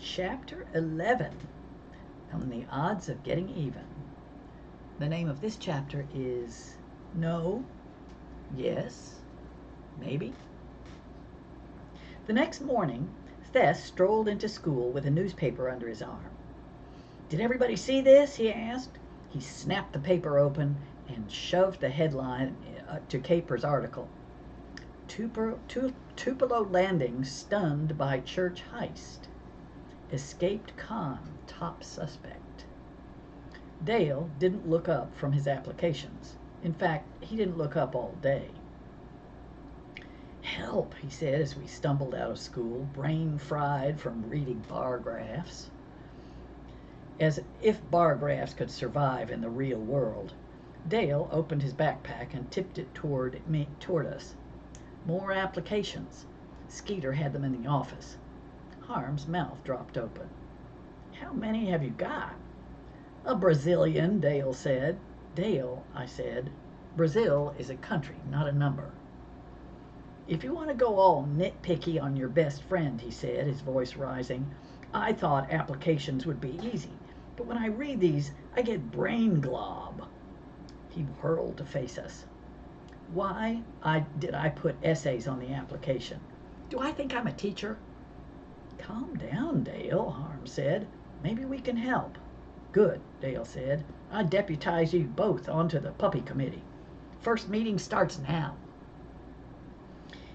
Chapter 11 on the odds of getting even. The name of this chapter is No, Yes, Maybe. The next morning, Thess strolled into school with a newspaper under his arm. "Did everybody see this?" he asked. He snapped the paper open and shoved the headline to Caper's article. Tupelo landing stunned by church heist. Escaped con, top suspect. Dale didn't look up from his applications. In fact, he didn't look up all day. "Help," he said as we stumbled out of school, brain fried from reading bar graphs. As if bar graphs could survive in the real world. Dale opened his backpack and tipped it toward us. More applications. Skeeter had them in the office. Harm's mouth dropped open. "How many have you got?" "A Brazilian," Dale said. "Dale," I said, "Brazil is a country, not a number." "If you want to go all nitpicky on your best friend," he said, his voice rising, "I thought applications would be easy, but when I read these, I get brain glob." He whirled to face us. "Why did I put essays on the application? Do I think I'm a teacher?" "Calm down, Dale," Harm said. "Maybe we can help." "Good," Dale said. "I deputize you both onto the puppy committee. First meeting starts now."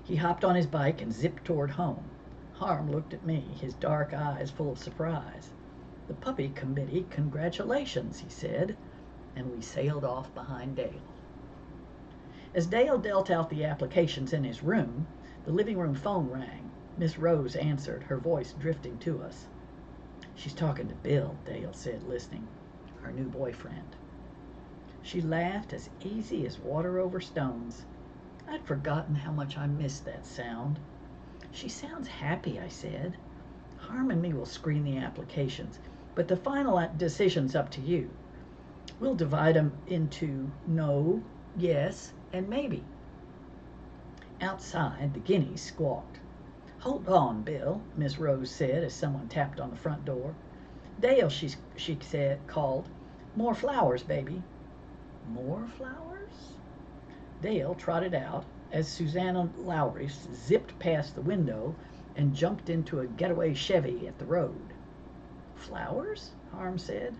He hopped on his bike and zipped toward home. Harm looked at me, his dark eyes full of surprise. "The puppy committee, congratulations," he said, and we sailed off behind Dale. As Dale dealt out the applications in his room, the living room phone rang. Miss Rose answered, her voice drifting to us. "She's talking to Bill," Dale said, listening. "Her new boyfriend." She laughed as easy as water over stones. I'd forgotten how much I missed that sound. "She sounds happy," I said. "Harm and me will screen the applications, but the final decision's up to you. We'll divide them into no, yes, and maybe." Outside, the guineas squawked. "Hold on, Bill," Miss Rose said as someone tapped on the front door. "Dale," she called. "More flowers, baby." More flowers? Dale trotted out as Susanna Lowry zipped past the window and jumped into a getaway Chevy at the road. "Flowers?" Harm said.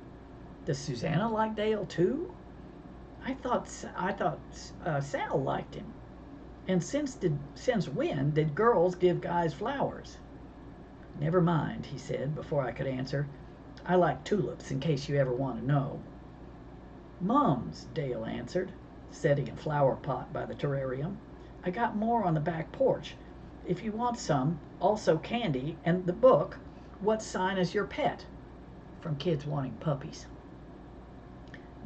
"Does Susanna like Dale too?" I thought Sal liked him. And since when did girls give guys flowers?" "Never mind," he said before I could answer. "I like tulips, in case you ever want to know." "Mums," Dale answered, setting a flower pot by the terrarium. "I got more on the back porch. If you want some, also candy and the book, What Sign Is Your Pet?" from kids wanting puppies.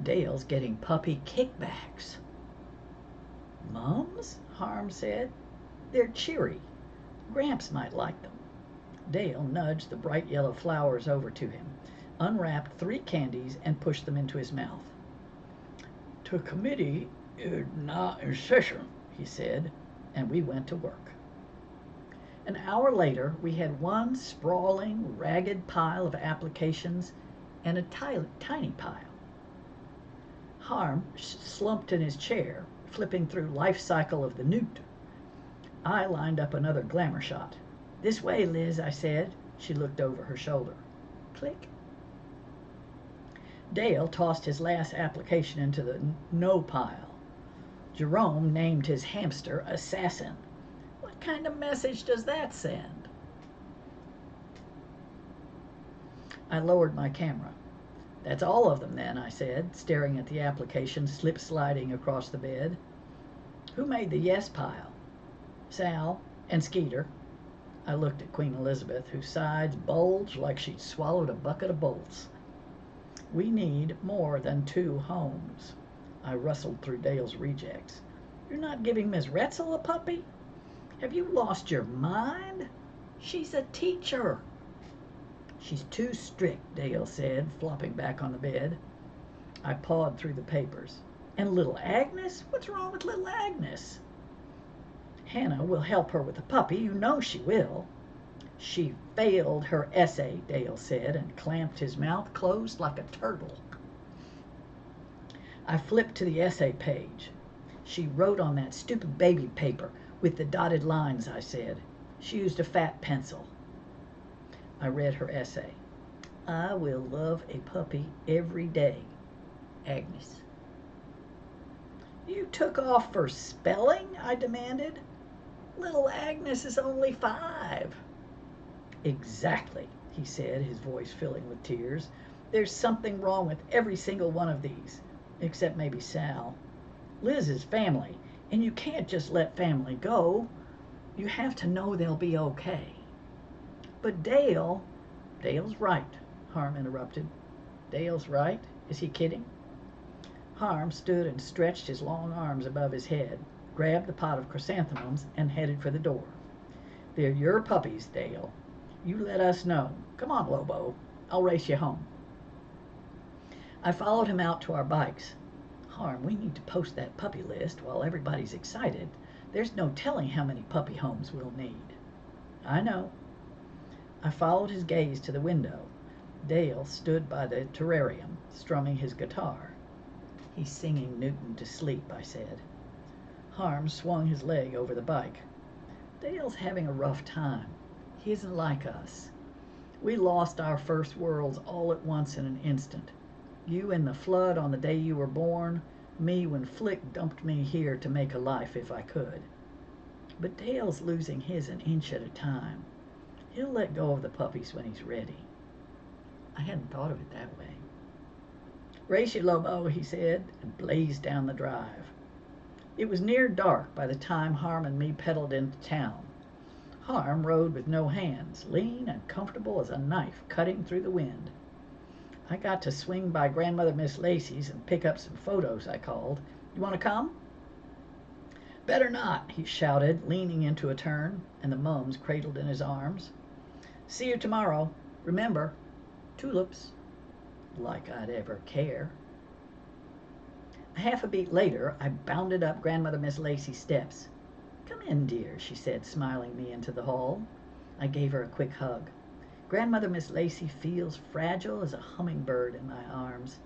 "Dale's getting puppy kickbacks." "Mums?" Harm said. "They're cheery. Gramps might like them." Dale nudged the bright yellow flowers over to him, unwrapped 3 candies, and pushed them into his mouth. "The committee is not in session," he said, and we went to work. An hour later, we had one sprawling, ragged pile of applications and a tiny pile. Harm slumped in his chair, flipping through Life Cycle of the Newt. I lined up another glamour shot. "This way, Liz," I said. She looked over her shoulder. Click. Dale tossed his last application into the no pile. Jerome named his hamster Assassin. What kind of message does that send? I lowered my camera. "That's all of them then," I said, staring at the application slip-sliding across the bed. "Who made the yes pile?" "Sal and Skeeter." I looked at Queen Elizabeth, whose sides bulged like she'd swallowed a bucket of bolts. "We need more than 2 homes." I rustled through Dale's rejects. "You're not giving Miss Retzel a puppy? Have you lost your mind? She's a teacher." "She's too strict," Dale said, flopping back on the bed. I pawed through the papers. "And little Agnes? What's wrong with little Agnes?" "Hannah will help her with the puppy. You know she will." She failed her essay, Dale said, and clamped his mouth closed like a turtle. I flipped to the essay page. She wrote on that stupid baby paper with the dotted lines, I said. She used a fat pencil. I read her essay. I will love a puppy every day, Agnes. You took off for spelling? I demanded. Little Agnes is only 5. Exactly, he said, his voice filling with tears. There's something wrong with every single one of these, except maybe Sal. Liz is family, and you can't just let family go. You have to know they'll be okay. But Dale's right, Harm interrupted. Dale's right? Is he kidding? Harm stood and stretched his long arms above his head, grabbed the pot of chrysanthemums, and headed for the door. They're your puppies, Dale. You let us know. Come on, Lobo. I'll race you home. I followed him out to our bikes. Harm, we need to post that puppy list while everybody's excited. There's no telling how many puppy homes we'll need. I know. I followed his gaze to the window. Dale stood by the terrarium, strumming his guitar. He's singing Newton to sleep, I said. Harm swung his leg over the bike. Dale's having a rough time. He isn't like us. We lost our first worlds all at once in an instant. You in the flood on the day you were born, me when Flick dumped me here to make a life if I could. But Dale's losing his an inch at a time. He'll let go of the puppies when he's ready. I hadn't thought of it that way. Race you, Lobo, he said, and blazed down the drive. It was near dark by the time Harm and me pedaled into town. Harm rode with no hands, lean and comfortable as a knife cutting through the wind. I got to swing by Grandmother Miss Lacey's and pick up some photos, I called. You want to come? Better not, he shouted, leaning into a turn, and the mums cradled in his arms. See you tomorrow. Remember, tulips. Like I'd ever care. A half a beat later, I bounded up Grandmother Miss Lacey's steps. Come in, dear, she said, smiling me into the hall. I gave her a quick hug. Grandmother Miss Lacey feels fragile as a hummingbird in my arms.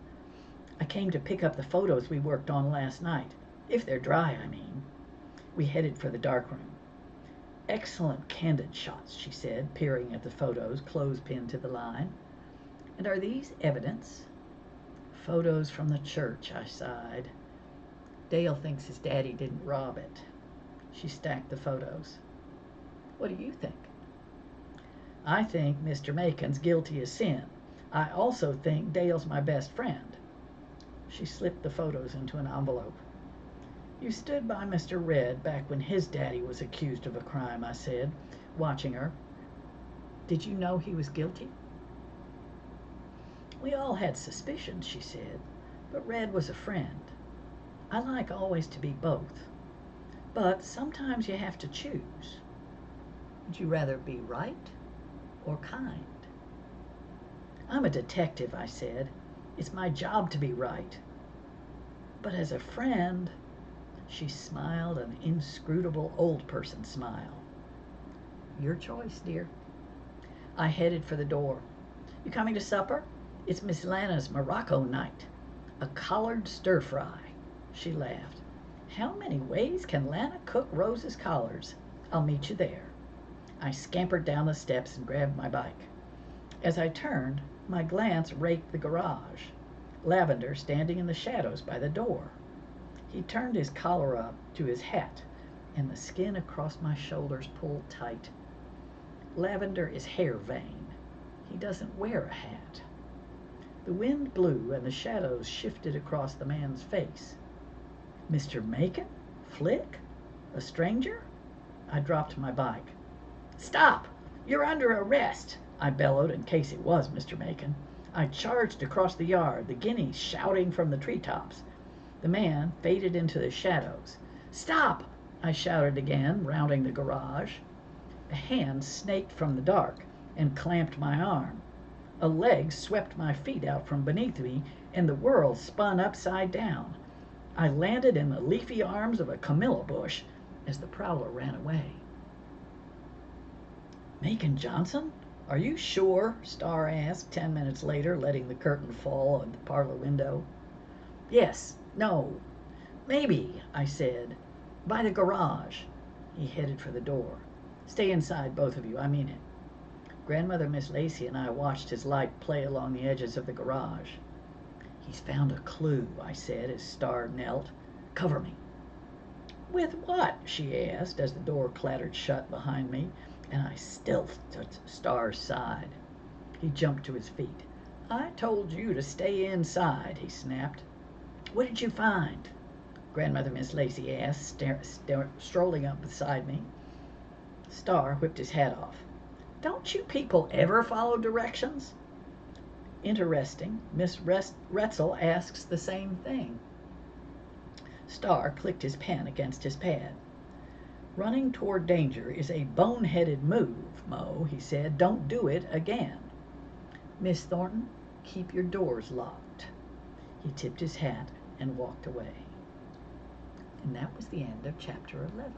I came to pick up the photos we worked on last night. If they're dry, I mean. We headed for the darkroom. Excellent candid shots, she said, peering at the photos, clothespin to the line. And are these evidence? Photos from the church, I sighed. Dale thinks his daddy didn't rob it. She stacked the photos. What do you think? I think Mr. Macon's guilty as sin. I also think Dale's my best friend. She slipped the photos into an envelope. You stood by Mr. Red back when his daddy was accused of a crime, I said, watching her. Did you know he was guilty? We all had suspicions, she said, but Red was a friend. I like always to be both, but sometimes you have to choose. Would you rather be right or kind? I'm a detective, I said. It's my job to be right. But as a friend, she smiled an inscrutable old person smile. Your choice, dear. I headed for the door. You coming to supper? It's Miss Lana's Morocco night. A collard stir-fry. She laughed. How many ways can Lana cook Rose's collards? I'll meet you there. I scampered down the steps and grabbed my bike. As I turned, my glance raked the garage. Lavender standing in the shadows by the door. He turned his collar up to his hat, and the skin across my shoulders pulled tight. Lavender is hair vain. He doesn't wear a hat. The wind blew and the shadows shifted across the man's face. Mr. Macon? Flick? A stranger? I dropped my bike. Stop! You're under arrest! I bellowed in case it was Mr. Macon. I charged across the yard, the guineas shouting from the treetops. The man faded into the shadows. Stop! I shouted again, rounding the garage. A hand snaked from the dark and clamped my arm. A leg swept my feet out from beneath me, and the world spun upside down. I landed in the leafy arms of a camellia bush as the prowler ran away. Macon Johnson? Are you sure? Star asked 10 minutes later, letting the curtain fall on the parlor window. Yes, no, maybe, I said. By the garage. He headed for the door. Stay inside, both of you, I mean it. Grandmother Miss Lacey and I watched his light play along the edges of the garage. He's found a clue, I said as Star knelt. Cover me. With what? She asked as the door clattered shut behind me, and I stealthed to Star's side. He jumped to his feet. I told you to stay inside, he snapped. What did you find? Grandmother Miss Lacey asked, strolling up beside me. Star whipped his hat off. Don't you people ever follow directions? Interesting. Miss Retzel asks the same thing. Star clicked his pen against his pad. Running toward danger is a boneheaded move, Mo, he said. Don't do it again. Miss Thornton, keep your doors locked. He tipped his hat and walked away. And that was the end of chapter 11.